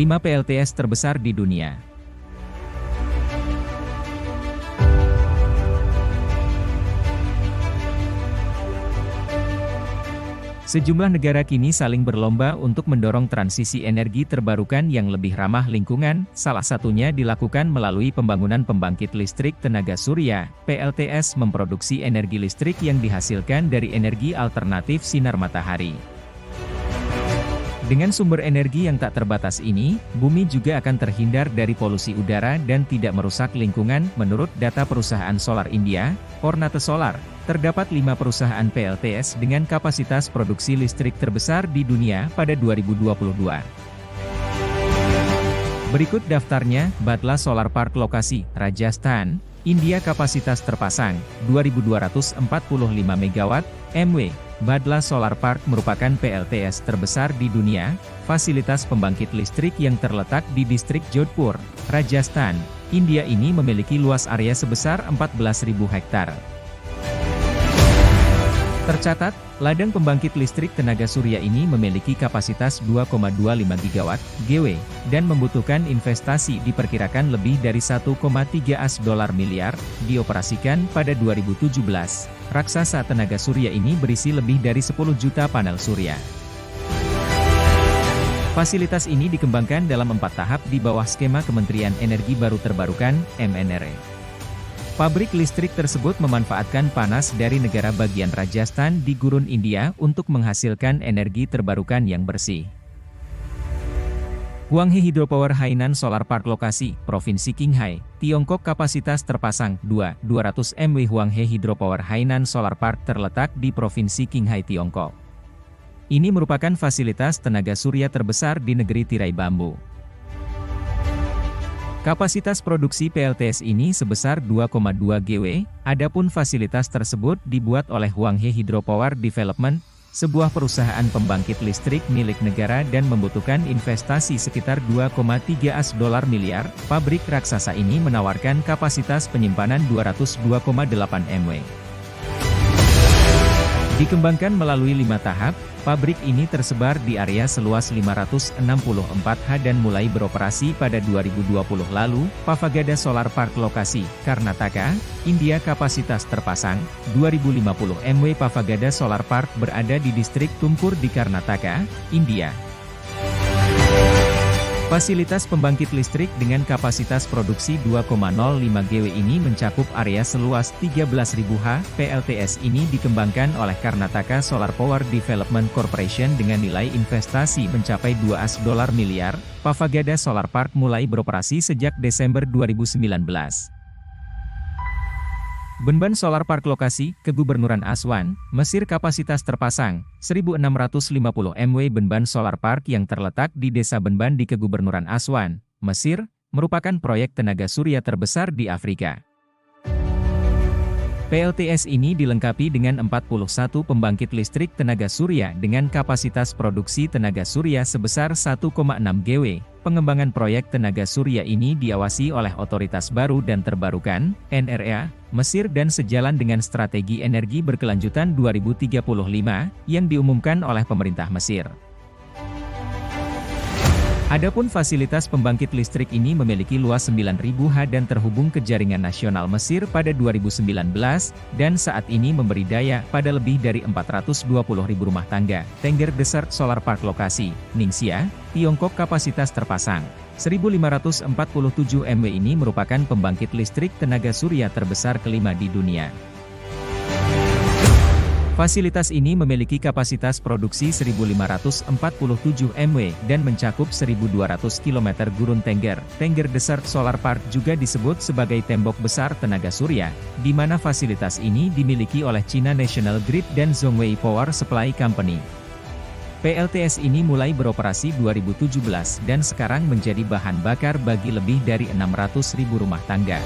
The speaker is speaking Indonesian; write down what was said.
5 PLTS terbesar di dunia. Sejumlah negara kini saling berlomba untuk mendorong transisi energi terbarukan yang lebih ramah lingkungan, salah satunya dilakukan melalui pembangunan pembangkit listrik tenaga surya. PLTS memproduksi energi listrik yang dihasilkan dari energi alternatif sinar matahari. Dengan sumber energi yang tak terbatas ini, bumi juga akan terhindar dari polusi udara dan tidak merusak lingkungan. Menurut data perusahaan solar India, Ornate Solar, terdapat 5 perusahaan PLTS dengan kapasitas produksi listrik terbesar di dunia pada 2022. Berikut daftarnya: Badla Solar Park lokasi, Rajasthan, India. Kapasitas terpasang, 2.245 MW, MW. Badla Solar Park merupakan PLTS terbesar di dunia, fasilitas pembangkit listrik yang terletak di distrik Jodhpur, Rajasthan, India ini memiliki luas area sebesar 14.000 hektar. Tercatat, ladang pembangkit listrik tenaga surya ini memiliki kapasitas 2,25 gigawatt (GW) dan membutuhkan investasi diperkirakan lebih dari 1,3 miliar dioperasikan pada 2017. Raksasa tenaga surya ini berisi lebih dari 10 juta panel surya. Fasilitas ini dikembangkan dalam 4 tahap di bawah skema Kementerian Energi Baru Terbarukan, MNRE. Pabrik listrik tersebut memanfaatkan panas dari negara bagian Rajasthan di gurun India untuk menghasilkan energi terbarukan yang bersih. Huanghe Hydropower Hainan Solar Park lokasi, Provinsi Qinghai, Tiongkok. Kapasitas terpasang, 200 MW. Huanghe Hydropower Hainan Solar Park terletak di Provinsi Qinghai, Tiongkok. Ini merupakan fasilitas tenaga surya terbesar di negeri tirai bambu. Kapasitas produksi PLTS ini sebesar 2,2 GW, adapun fasilitas tersebut dibuat oleh Huanghe Hydropower Development, sebuah perusahaan pembangkit listrik milik negara dan membutuhkan investasi sekitar 2,3 miliar. Pabrik raksasa ini menawarkan kapasitas penyimpanan 202,8 MW. Dikembangkan melalui 5 tahap, pabrik ini tersebar di area seluas 564 ha dan mulai beroperasi pada 2020 lalu. Pavagada Solar Park lokasi, Karnataka, India. Kapasitas terpasang, 2050 MW. Pavagada Solar Park berada di distrik Tumkur di Karnataka, India. Fasilitas pembangkit listrik dengan kapasitas produksi 2,05 GW ini mencakup area seluas 13.000 ha. PLTS ini dikembangkan oleh Karnataka Solar Power Development Corporation dengan nilai investasi mencapai 2 miliar. Pavagada Solar Park mulai beroperasi sejak Desember 2019. Benban Solar Park lokasi, Kegubernuran Aswan, Mesir. Kapasitas terpasang, 1.650 MW. Benban Solar Park yang terletak di Desa Benban di Kegubernuran Aswan, Mesir, merupakan proyek tenaga surya terbesar di Afrika. PLTS ini dilengkapi dengan 41 pembangkit listrik tenaga surya dengan kapasitas produksi tenaga surya sebesar 1,6 GW. Pengembangan proyek tenaga surya ini diawasi oleh Otoritas Baru dan Terbarukan, NREA, Mesir dan sejalan dengan Strategi Energi Berkelanjutan 2035 yang diumumkan oleh pemerintah Mesir. Adapun fasilitas pembangkit listrik ini memiliki luas 9.000 ha dan terhubung ke jaringan nasional Mesir pada 2019, dan saat ini memberi daya pada lebih dari 420.000 rumah tangga. Tengger Desert Solar Park lokasi, Ningxia, Tiongkok. Kapasitas terpasang, 1.547 MW. Ini merupakan pembangkit listrik tenaga surya terbesar kelima di dunia. Fasilitas ini memiliki kapasitas produksi 1.547 MW dan mencakup 1.200 km gurun Tengger. Tengger Desert Solar Park juga disebut sebagai tembok besar tenaga surya, di mana fasilitas ini dimiliki oleh China National Grid dan Zhongwei Power Supply Company. PLTS ini mulai beroperasi 2017 dan sekarang menjadi bahan bakar bagi lebih dari 600.000 rumah tangga.